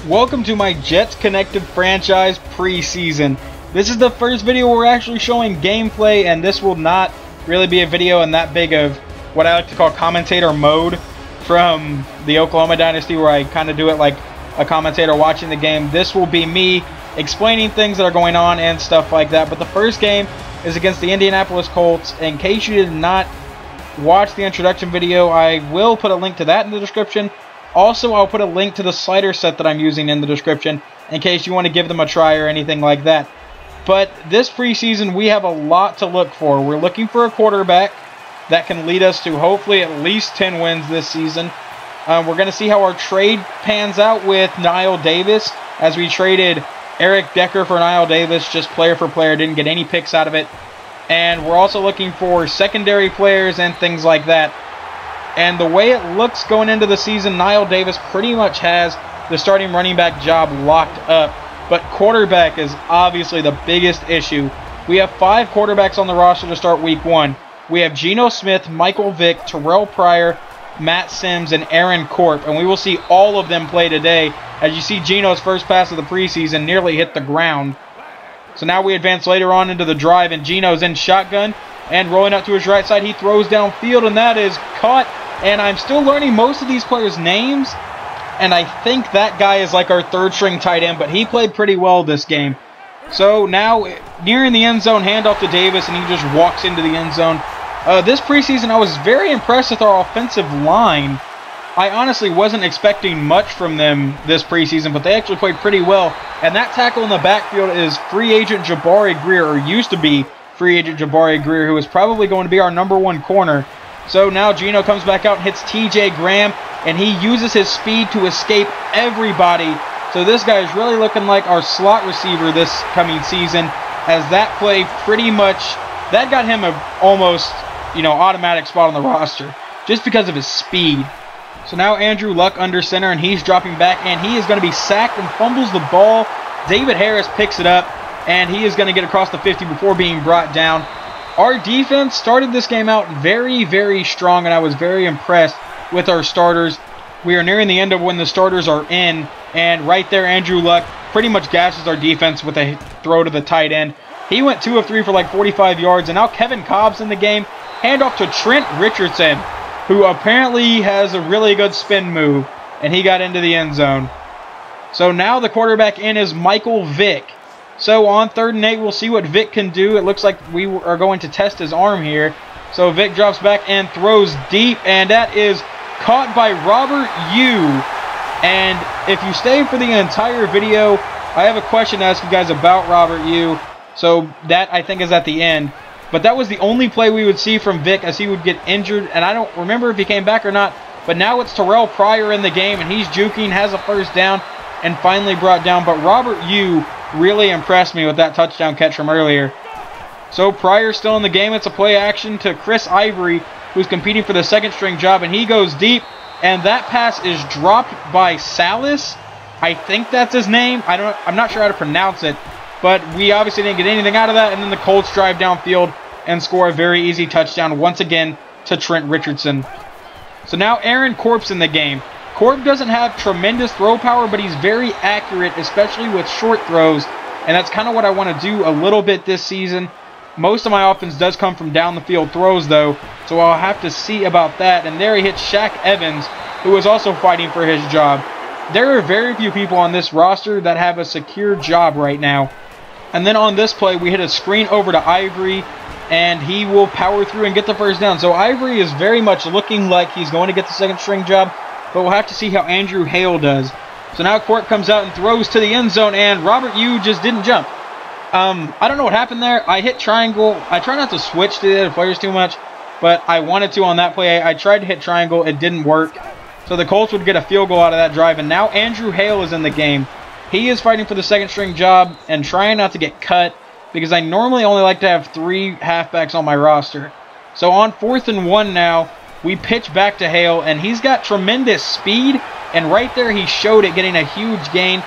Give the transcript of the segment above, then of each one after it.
Welcome to my Jets Connected franchise preseason. This is the first video where we're actually showing gameplay, and this will not really be a video in that big of what I like to call commentator mode from the Oklahoma Dynasty, where I kind of do it like a commentator watching the game. This will be me explaining things that are going on and stuff like that. But the first game is against the Indianapolis Colts. In case you did not watch the introduction video, I will put a link to that in the description. Also, I'll put a link to the slider set that I'm using in the description in case you want to give them a try or anything like that. But this preseason, we have a lot to look for. We're looking for a quarterback that can lead us to hopefully at least 10 wins this season. We're going to see how our trade pans out with Niall Davis, as we traded Eric Decker for Niall Davis, just player for player, didn't get any picks out of it. And we're also looking for secondary players and things like that. And the way it looks going into the season, Niall Davis pretty much has the starting running back job locked up. But quarterback is obviously the biggest issue. We have 5 quarterbacks on the roster to start week 1. We have Geno Smith, Michael Vick, Terrell Pryor, Matt Sims, and Aaron Corp. And we will see all of them play today. As you see, Geno's first pass of the preseason nearly hit the ground. So now we advance later on into the drive, and Geno's in shotgun. And rolling out to his right side, he throws downfield, and that is caught. And I'm still learning most of these players' names. And I think that guy is like our third-string tight end, but he played pretty well this game. So now, nearing the end zone, handoff to Davis, and he just walks into the end zone. This preseason, I was very impressed with our offensive line. I honestly wasn't expecting much from them this preseason, but they actually played pretty well. And that tackle in the backfield is free agent Jabari Greer, or used to be free agent Jabari Greer, who is probably going to be our #1 corner. So now Geno comes back out and hits TJ Graham, and he uses his speed to escape everybody. So this guy is really looking like our slot receiver this coming season, as that play pretty much, that got him a almost, automatic spot on the roster, just because of his speed. So now Andrew Luck under center, and he's dropping back, and he is going to be sacked and fumbles the ball. David Harris picks it up, and he is going to get across the 50 before being brought down. Our defense started this game out very, very strong, and I was very impressed with our starters. We are nearing the end of when the starters are in, and right there, Andrew Luck pretty much gashes our defense with a throw to the tight end. He went 2 of 3 for like 45 yards, and now Kevin Cobb's in the game. Handoff to Trent Richardson, who apparently has a really good spin move, and he got into the end zone. So now the quarterback in is Michael Vick. So on 3rd and 8, we'll see what Vick can do. It looks like we are going to test his arm here. So Vick drops back and throws deep, and that is caught by Robert Yu. And if you stay for the entire video, I have a question to ask you guys about Robert Yu. So that, I think, is at the end. But that was the only play we would see from Vick, as he would get injured. And I don't remember if he came back or not. But now it's Terrell Pryor in the game, and he's juking, has a first down, and finally brought down. But Robert Yu really impressed me with that touchdown catch from earlier. So Pryor's still in the game. It's a play action to Chris Ivory, who's competing for the 2nd-string job, and he goes deep, and that pass is dropped by Salas. I think that's his name. I'm not sure how to pronounce it, but we obviously didn't get anything out of that. And then the Colts drive downfield and score a very easy touchdown once again to Trent Richardson. So now Aaron Corp's in the game. Corp doesn't have tremendous throw power, but he's very accurate, especially with short throws, and that's kind of what I want to do a little bit this season. Most of my offense does come from down the field throws, though, so I'll have to see about that. And there he hits Shaq Evans, who is also fighting for his job. There are very few people on this roster that have a secure job right now. And then on this play, we hit a screen over to Ivory, and he will power through and get the first down. So Ivory is very much looking like he's going to get the 2nd-string job, but we'll have to see how Andrew Hale does. So now Court comes out and throws to the end zone, and Robert Yu just didn't jump. I don't know what happened there. I hit triangle. I try not to switch to the other players too much, but I wanted to on that play. I tried to hit triangle. It didn't work. So the Colts would get a field goal out of that drive, and now Andrew Hale is in the game. He is fighting for the 2nd-string job and trying not to get cut, because I normally only like to have 3 halfbacks on my roster. So on 4th and 1 now, we pitch back to Hale, and he's got tremendous speed, and right there he showed it, getting a huge gain.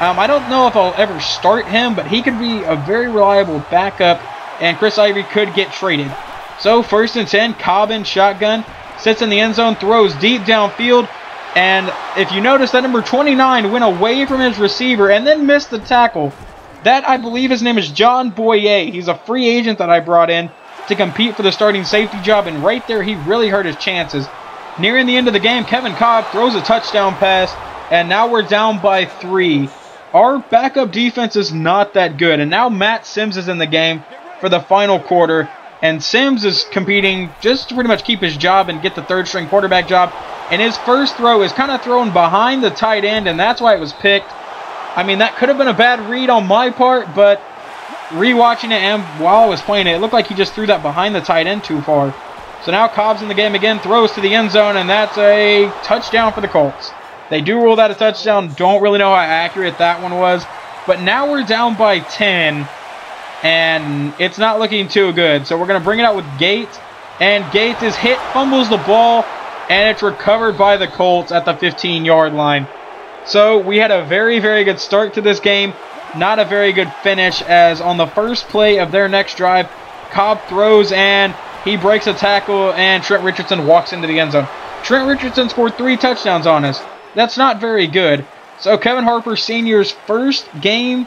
I don't know if I'll ever start him, but he could be a very reliable backup, and Chris Ivory could get traded. So 1st and 10, Cobb in shotgun, sits in the end zone, throws deep downfield, And if you notice, that number 29 went away from his receiver and then missed the tackle. That, I believe his name is John Boyer. He's a free agent that I brought in to compete for the starting safety job, and right there he really hurt his chances. Nearing the end of the game, Kevin Cobb throws a touchdown pass, and now we're down by 3. Our backup defense is not that good, and now Matt Sims is in the game for the final quarter, and Sims is competing just to pretty much keep his job and get the third-string quarterback job, and his first throw is kind of thrown behind the tight end, and that's why it was picked. I mean, that could have been a bad read on my part, but rewatching it and while I was playing it, it looked like he just threw that behind the tight end too far. So now Cobb's in the game again, throws to the end zone, and that's a touchdown for the Colts. They do rule that a touchdown. Don't really know how accurate that one was. But now we're down by 10, and it's not looking too good. So we're going to bring it out with Gates, and Gates is hit, fumbles the ball, and it's recovered by the Colts at the 15-yard line. So we had a very, very good start to this game. Not a very good finish, as on the first play of their next drive, Cobb throws and he breaks a tackle, and Trent Richardson walks into the end zone. Trent Richardson scored 3 touchdowns on us. That's not very good. So Kevin Harper Sr.'s first game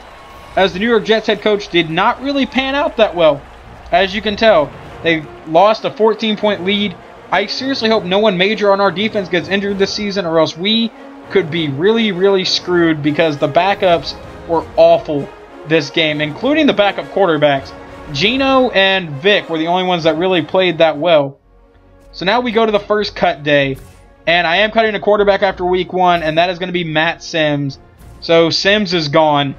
as the New York Jets head coach did not really pan out that well. As you can tell, they lost a 14-point lead. I seriously hope no one major on our defense gets injured this season, or else we could be really, really screwed, because the backups were awful this game, including the backup quarterbacks. Gino and Vic were the only ones that really played that well. So now we go to the first cut day, and I am cutting a quarterback after week 1, and that is going to be Matt Sims. So Sims is gone.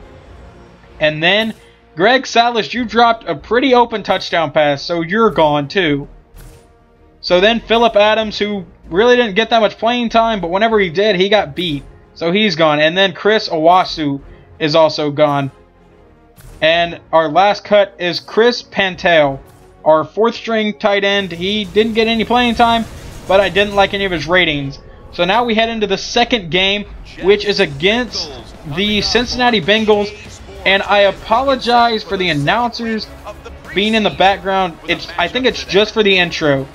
And then Greg Salas, you dropped a pretty open touchdown pass, so you're gone too. So then Phillip Adams, who really didn't get that much playing time, but whenever he did, he got beat. So he's gone. And then Chris Owasu is also gone. And our last cut is Chris Pantel, our 4th-string tight end. He didn't get any playing time, but I didn't like any of his ratings. So now we head into the second game, which is against the Cincinnati Bengals. And I apologize for the announcers being in the background. I think it's just for the intro.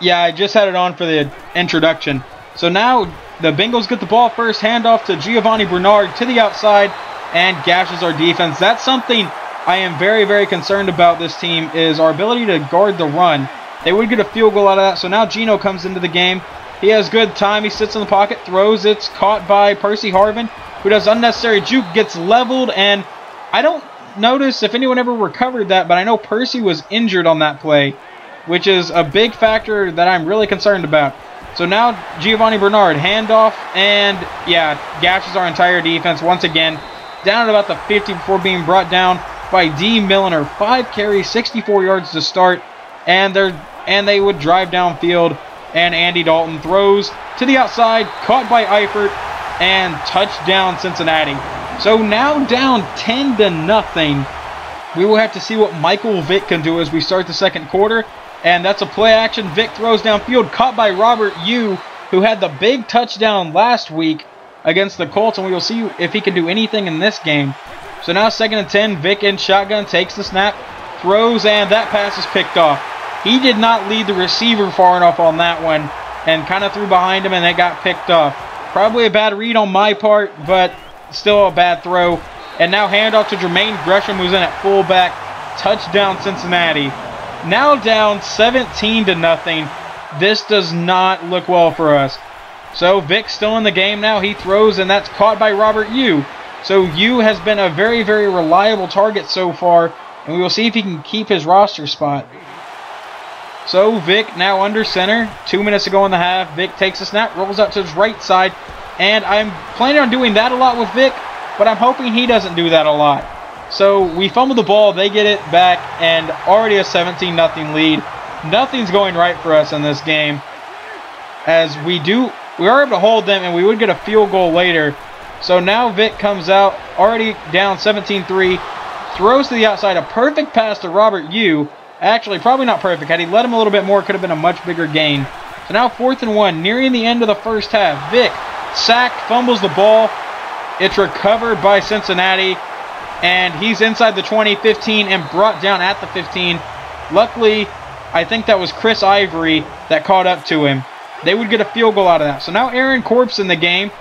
Yeah, I just had it on for the introduction. So now the Bengals get the ball first, handoff to Giovanni Bernard to the outside, and gashes our defense. That's something I am very, very concerned about this team, is our ability to guard the run. They would get a field goal out of that. So now Gino comes into the game. He has good time. He sits in the pocket, throws. It's caught by Percy Harvin, who does unnecessary juke, gets leveled, and I don't notice if anyone ever recovered that, but I know Percy was injured on that play, which is a big factor that I'm really concerned about. So now Giovanni Bernard, handoff, and yeah, gashes our entire defense once again. Down at about the 50 before being brought down by D. Milliner. 5 carries, 64 yards to start, and they would drive downfield, and Andy Dalton throws to the outside, caught by Eifert, and touchdown Cincinnati. So now down 10-0. We will have to see what Michael Vick can do as we start the second quarter. And that's a play action. Vick throws downfield, caught by Robert Yu, who had the big touchdown last week against the Colts, and we will see if he can do anything in this game. So now 2nd and 10, Vick in shotgun, takes the snap, throws, and that pass is picked off. He did not lead the receiver far enough on that one, and kind of threw behind him, and it got picked off. Probably a bad read on my part, but still a bad throw. And now handoff to Jermaine Gresham, who's in at fullback. Touchdown Cincinnati. Now down 17-0. This does not look well for us. So Vick's still in the game now. He throws, and that's caught by Robert Yu. So Yu has been a very, very reliable target so far, and we will see if he can keep his roster spot. So Vick now under center. 2 minutes to go in the half. Vick takes a snap, rolls out to his right side, and I'm planning on doing that a lot with Vick, but I'm hoping he doesn't do that a lot. So we fumble the ball, they get it back, and already a 17-0 lead. Nothing's going right for us in this game, as we are able to hold them, and we would get a field goal later. So now Vick comes out, already down 17-3, throws to the outside, a perfect pass to Robert Yu. Actually, probably not perfect. Had he let him a little bit more, it could have been a much bigger gain. So now 4th and 1, nearing the end of the first half. Vick sacked, fumbles the ball. It's recovered by Cincinnati, and he's inside the 20, 15, and brought down at the 15. Luckily, I think that was Chris Ivory that caught up to him. they would get a field goal out of that. So now Aaron Corp's in the game,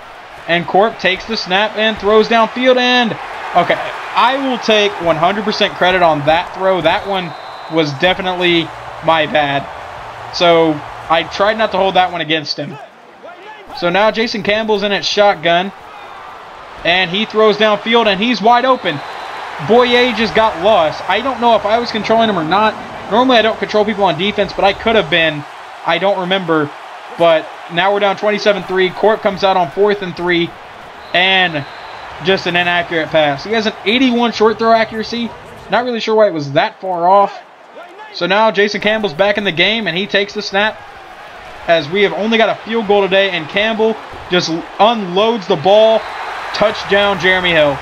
and Corp takes the snap and throws downfield, and okay, I will take 100% credit on that throw. That one was definitely my bad. So I tried not to hold that one against him. So now Jason Campbell's in at shotgun, and he throws downfield, and he's wide open. Boye just got lost. I don't know if I was controlling him or not. Normally I don't control people on defense, but I could have been. I don't remember. But now we're down 27-3. Corp comes out on 4th and 3, and just an inaccurate pass. He has an 81 short throw accuracy. Not really sure why it was that far off. So now Jason Campbell's back in the game, and he takes the snap, as we have only got a field goal today, and Campbell just unloads the ball. Touchdown, Jeremy Hill.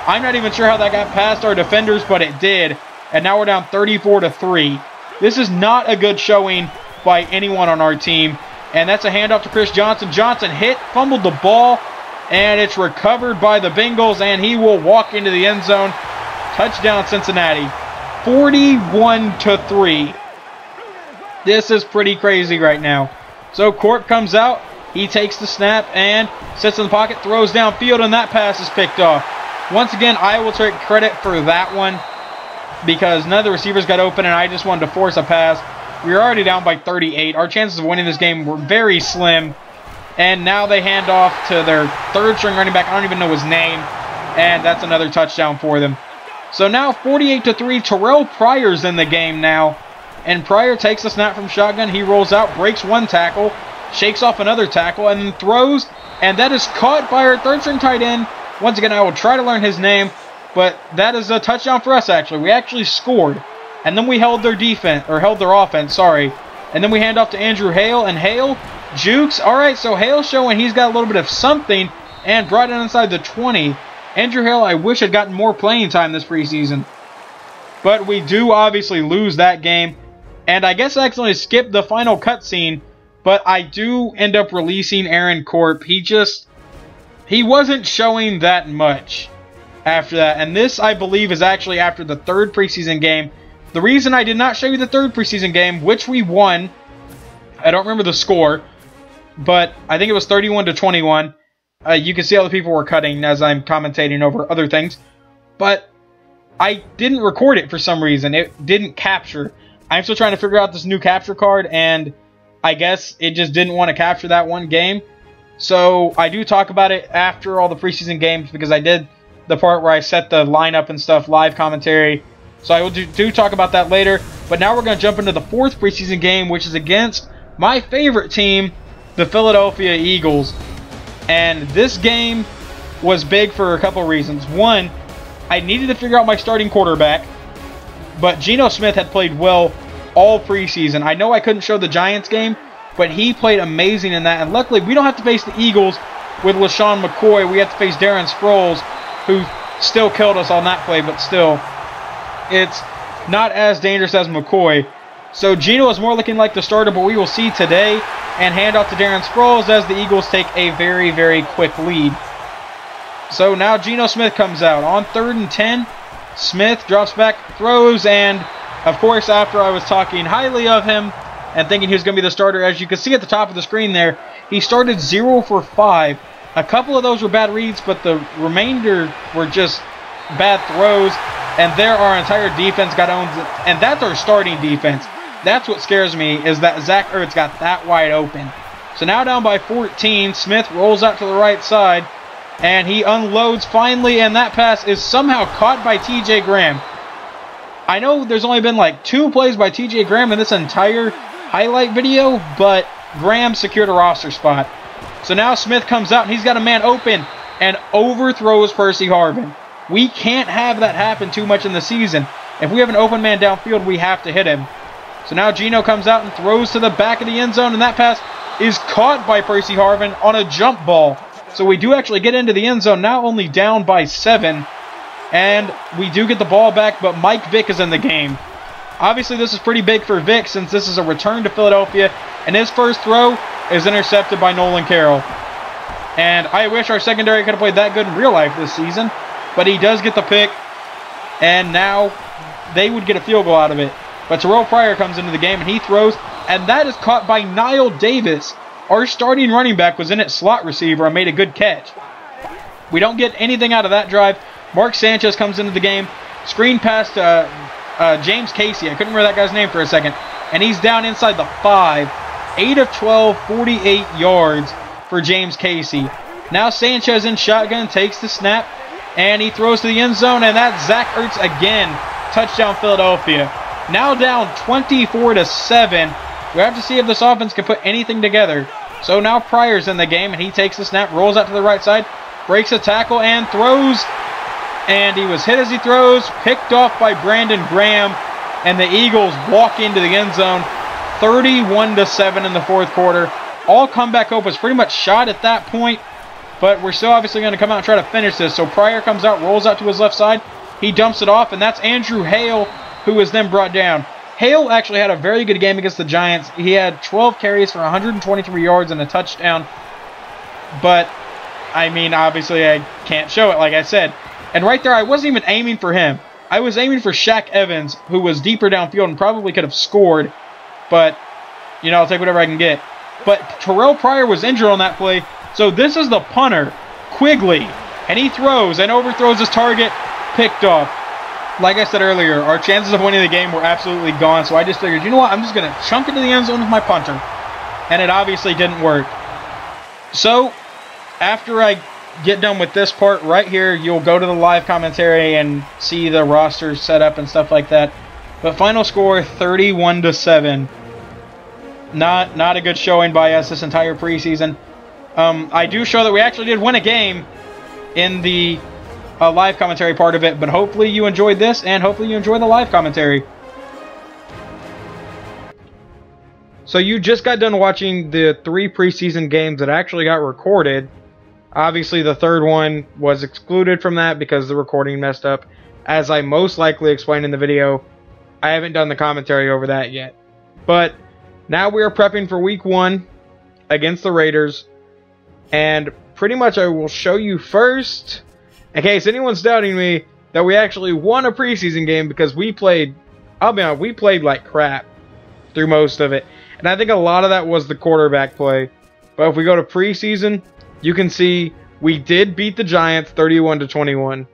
I'm not even sure how that got past our defenders, but it did. And now we're down 34-3. This is not a good showing by anyone on our team. And that's a handoff to Chris Johnson. Johnson fumbled the ball, and it's recovered by the Bengals, and he will walk into the end zone. Touchdown, Cincinnati. 41-3. This is pretty crazy right now. So Corp comes out. He takes the snap and sits in the pocket, throws downfield, and that pass is picked off. Once again, I will take credit for that one because none of the receivers got open, and I just wanted to force a pass. We were already down by 38. Our chances of winning this game were very slim. And now they hand off to their third-string running back. I don't even know his name. And that's another touchdown for them. So now 48-3. Terrell Pryor's in the game now. And Pryor takes the snap from shotgun. He rolls out, breaks one tackle, shakes off another tackle, and then throws. And that is caught by our third-string tight end. Once again, I will try to learn his name. But that is a touchdown for us, actually. We actually scored. And then we held their defense, or held their offense, sorry. And then we hand off to Andrew Hale, and Hale jukes. Alright, so Hale showing he's got a little bit of something, and brought it inside the 20. Andrew Hale, I wish had gotten more playing time this preseason. But we do obviously lose that game. And I guess I accidentally skipped the final cutscene, but I do end up releasing Aaron Corp. He wasn't showing that much after that. And this, I believe, is actually after the 3rd preseason game. The reason I did not show you the 3rd preseason game, which we won, I don't remember the score, but I think it was 31-21. You can see how the people were cutting as I'm commentating over other things. But I didn't record it for some reason. It didn't capture. I'm still trying to figure out this new capture card, and I guess it just didn't want to capture that one game. So I do talk about it after all the preseason games because I did the part where I set the lineup and stuff, live commentary. So I will do talk about that later. But now we're going to jump into the 4th preseason game, which is against my favorite team, the Philadelphia Eagles. And this game was big for a couple of reasons. One, I needed to figure out my starting quarterback. But Geno Smith had played well all preseason. I know I couldn't show the Giants game, but he played amazing in that. And luckily, we don't have to face the Eagles with LaShawn McCoy. We have to face Darren Sproles, who still killed us on that play, but still, it's not as dangerous as McCoy. So Geno is more looking like the starter, but we will see today. And hand off to Darren Sproles as the Eagles take a very, very quick lead. So now Geno Smith comes out on 3rd and 10. Smith drops back, throws, and of course, after I was talking highly of him and thinking he was going to be the starter, as you can see at the top of the screen there, he started 0 for 5. A couple of those were bad reads, but the remainder were just bad throws. And there our entire defense got owned. And that's our starting defense. That's what scares me, is that Zach Ertz got that wide open. So now down by 14, Smith rolls out to the right side. And he unloads finally, and that pass is somehow caught by T.J. Graham. I know there's only been like 2 plays by T.J. Graham in this entire highlight video, but Graham secured a roster spot. So now Smith comes out, and he's got a man open and overthrows Percy Harvin. We can't have that happen too much in the season. If we have an open man downfield, we have to hit him. So now Geno comes out and throws to the back of the end zone, and that pass is caught by Percy Harvin on a jump ball. So we do actually get into the end zone, now only down by 7. And we do get the ball back, but Mike Vick is in the game. Obviously, this is pretty big for Vick since this is a return to Philadelphia. And his first throw is intercepted by Nolan Carroll. And I wish our secondary could have played that good in real life this season. But he does get the pick. And now they would get a field goal out of it. But Terrell Pryor comes into the game, and he throws and that is caught by Niall Davis. Our starting running back was in at slot receiver and made a good catch. We don't get anything out of that drive. Mark Sanchez comes into the game. Screen pass to James Casey. I couldn't remember that guy's name for a second. And he's down inside the 5. 8 of 12, 48 yards for James Casey. Now Sanchez in shotgun, takes the snap, and he throws to the end zone, and that's Zach Ertz again. Touchdown Philadelphia. Now down 24-7. We have to see if this offense can put anything together. So now Pryor's in the game, and he takes the snap, rolls out to the right side, breaks a tackle, and throws. And he was hit as he throws, picked off by Brandon Graham, and the Eagles walk into the end zone. 31-7 in the fourth quarter. All comeback hope was pretty much shot at that point, but we're still obviously going to come out and try to finish this. So Pryor comes out, rolls out to his left side. He dumps it off, and that's Andrew Hale, who is then brought down. Hale actually had a very good game against the Giants. He had 12 carries for 123 yards and a touchdown. But, I mean, obviously I can't show it, like I said. And right there, I wasn't even aiming for him. I was aiming for Shaq Evans, who was deeper downfield and probably could have scored. But, you know, I'll take whatever I can get. But Terrell Pryor was injured on that play. So this is the punter, Quigley. And he throws and overthrows his target, picked off. Like I said earlier, our chances of winning the game were absolutely gone. So I just figured, you know what, I'm just going to chunk into the end zone with my punter. And it obviously didn't work. So, after I get done with this part right here, you'll go to the live commentary and see the roster set up and stuff like that. But final score, 31-7. Not a good showing by us this entire preseason. I do show that we actually did win a game in the live commentary part of it, but hopefully you enjoyed this, and hopefully you enjoy the live commentary. So you just got done watching the 3 preseason games that actually got recorded. Obviously the third one was excluded from that because the recording messed up. As I most likely explained in the video, I haven't done the commentary over that yet. But now we are prepping for week 1 against the Raiders. And pretty much I will show you first, in case anyone's doubting me, that we actually won a preseason game because we played, I'll be honest, we played like crap through most of it. And I think a lot of that was the quarterback play. But if we go to preseason, you can see we did beat the Giants 31-21.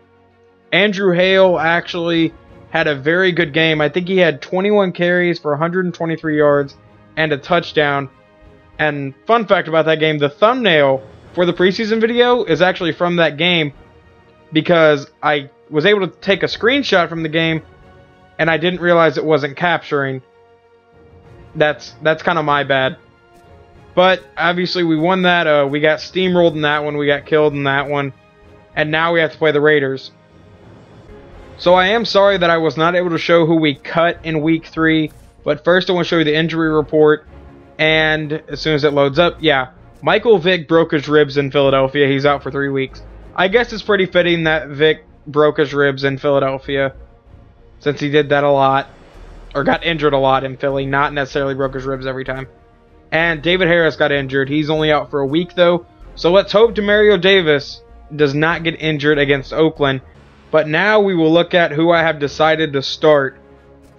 Andrew Hale actually had a very good game. I think he had 21 carries for 123 yards and a touchdown. And fun fact about that game, the thumbnail for the preseason video is actually from that game because I was able to take a screenshot from the game and I didn't realize it wasn't capturing. That's kind of my bad. But obviously we won that. We got steamrolled in that one. We got killed in that one. And now we have to play the Raiders. So I am sorry that I was not able to show who we cut in week 3. But first I want to show you the injury report. And as soon as it loads up, yeah. Michael Vick broke his ribs in Philadelphia. He's out for 3 weeks. I guess it's pretty fitting that Vick broke his ribs in Philadelphia, since he did that a lot. Or got injured a lot in Philly. Not necessarily broke his ribs every time. And David Harris got injured. He's only out for a week, though. So let's hope Demario Davis does not get injured against Oakland. But now we will look at who I have decided to start.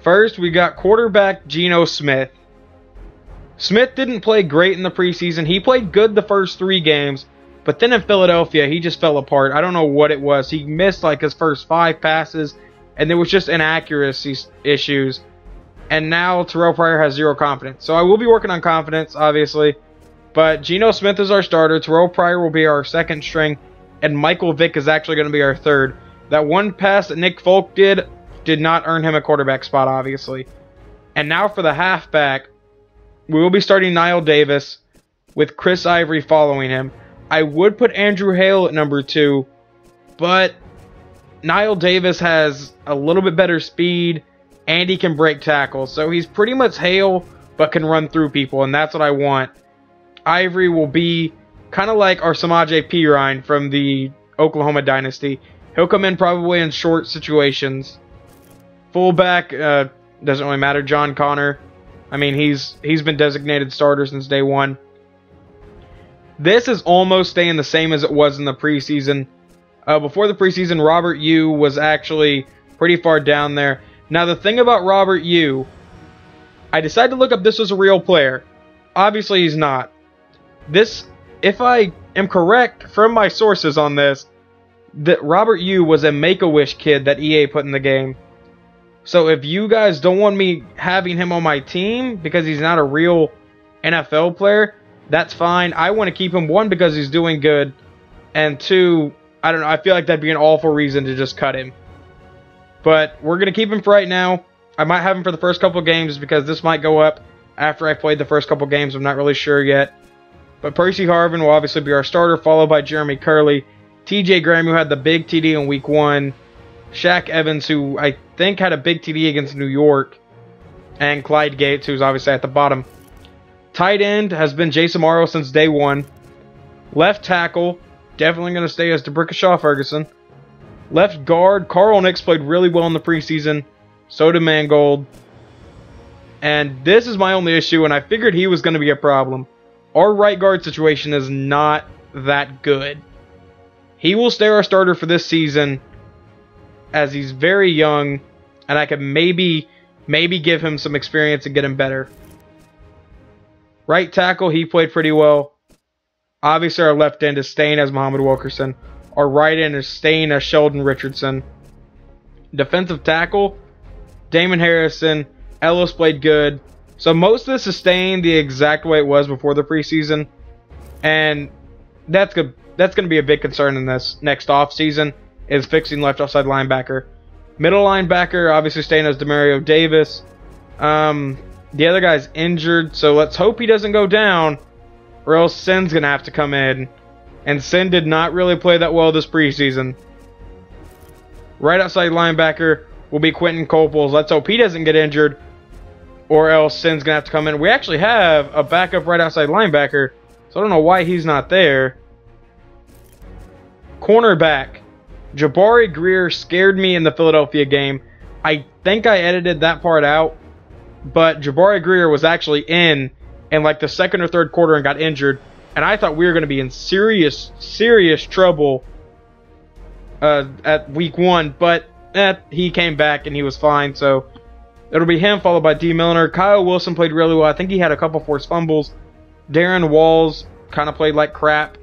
First, we got quarterback Geno Smith. Smith didn't play great in the preseason. He played good the first 3 games. But then in Philadelphia, he just fell apart. I don't know what it was. He missed like his first 5 passes. And there was just inaccuracy issues. And now Terrell Pryor has 0 confidence. So I will be working on confidence, obviously. But Geno Smith is our starter. Terrell Pryor will be our second string. And Michael Vick is actually going to be our third. That one pass that Nick Folk did not earn him a quarterback spot, obviously. And now for the halfback, we will be starting Niall Davis with Chris Ivory following him. I would put Andrew Hale at number 2. But Niall Davis has a little bit better speed. And he can break tackles. So he's pretty much Hale, but can run through people. And that's what I want. Ivory will be kind of like our Samaje Perine from the Oklahoma Dynasty. He'll come in probably in short situations. Fullback, doesn't really matter. John Connor. I mean, he's been designated starter since day 1. This is almost staying the same as it was in the preseason. Before the preseason, Robert Yu was actually pretty far down there. Now, the thing about Robert Yu I decided to look up this was a real player. Obviously, he's not. This, if I am correct from my sources on this, that Robert Yu was a Make-A-Wish kid that EA put in the game. So if you guys don't want me having him on my team because he's not a real NFL player, that's fine. I want to keep him, one, because he's doing good, and two, I don't know, I feel like that'd be an awful reason to just cut him. But we're going to keep him for right now. I might have him for the first couple games because this might go up after I've played the first couple games. I'm not really sure yet. But Percy Harvin will obviously be our starter, followed by Jeremy Curley. TJ Graham, who had the big TD in Week 1. Shaq Evans, who I think had a big TD against New York. And Clyde Gates, who's obviously at the bottom. Tight end has been Jason Morrow since day one. Left tackle, definitely going to stay as DeBrickashaw Ferguson. Left guard, Carl Nix played really well in the preseason. So did Mangold. And this is my only issue, and I figured he was going to be a problem. Our right guard situation is not that good. He will stay our starter for this season, as he's very young, and I could maybe give him some experience and get him better. Right tackle, he played pretty well. Obviously, our left end is staying as Muhammad Wilkerson. Our right end is staying as Sheldon Richardson. Defensive tackle, Damon Harrison. Ellis played good. So most of this is staying the exact way it was before the preseason. And that's going to be a big concern in this next offseason, is fixing left offside linebacker. Middle linebacker, obviously staying as Demario Davis. The other guy's injured, so let's hope he doesn't go down, or else Sin's going to have to come in. And Sin did not really play that well this preseason. Right outside linebacker will be Quentin Coples. Let's hope he doesn't get injured, or else Sin's going to have to come in. We actually have a backup right outside linebacker, so I don't know why he's not there. Cornerback, Jabari Greer scared me in the Philadelphia game. I think I edited that part out, but Jabari Greer was actually in like the second or third quarter and got injured, and I thought we were going to be in serious trouble at week 1, but he came back and he was fine, so it'll be him followed by D. Milner. Kyle Wilson played really well. I think he had a couple forced fumbles. Darren Walls kind of played like crap,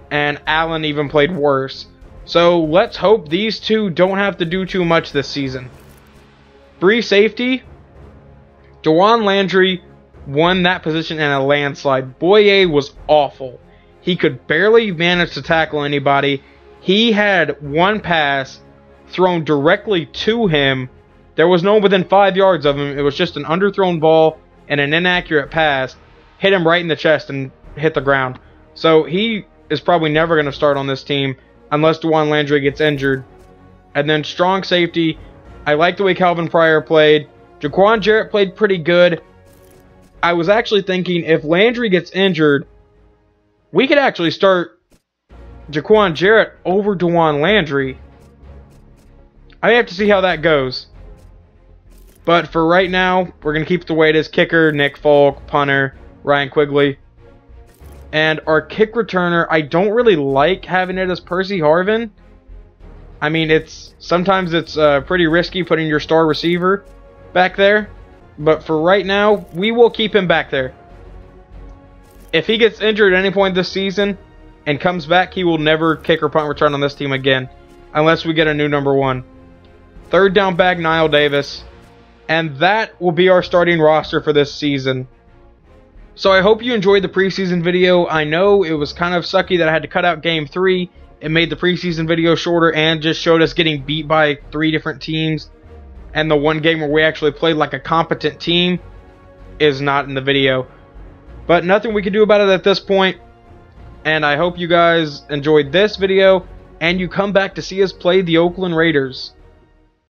and Allen even played worse. So let's hope these two don't have to do too much this season. Free safety, Jawan Landry won that position in a landslide. Boye was awful. He could barely manage to tackle anybody. He had one pass thrown directly to him. There was no one within 5 yards of him. It was just an underthrown ball and an inaccurate pass. Hit him right in the chest and hit the ground. So he is probably never going to start on this team unless Jawan Landry gets injured. And then strong safety, I like the way Calvin Pryor played. Jaquan Jarrett played pretty good. I was actually thinking if Landry gets injured, we could actually start Jaquan Jarrett over Jawan Landry. I have to see how that goes. But for right now, we're going to keep it the way it is. Kicker, Nick Folk. Punter, Ryan Quigley. And our kick returner, I don't really like having it as Percy Harvin. I mean, sometimes it's pretty risky putting your star receiver back there. But for right now, we will keep him back there. If he gets injured at any point this season and comes back, he will never kick or punt return on this team again. Unless we get a new number 1. Third down back, Niall Davis. And that will be our starting roster for this season. So I hope you enjoyed the preseason video. I know it was kind of sucky that I had to cut out Game 3. It made the preseason video shorter and just showed us getting beat by 3 different teams. And the one game where we actually played like a competent team is not in the video. But nothing we can do about it at this point. And I hope you guys enjoyed this video and you come back to see us play the Oakland Raiders.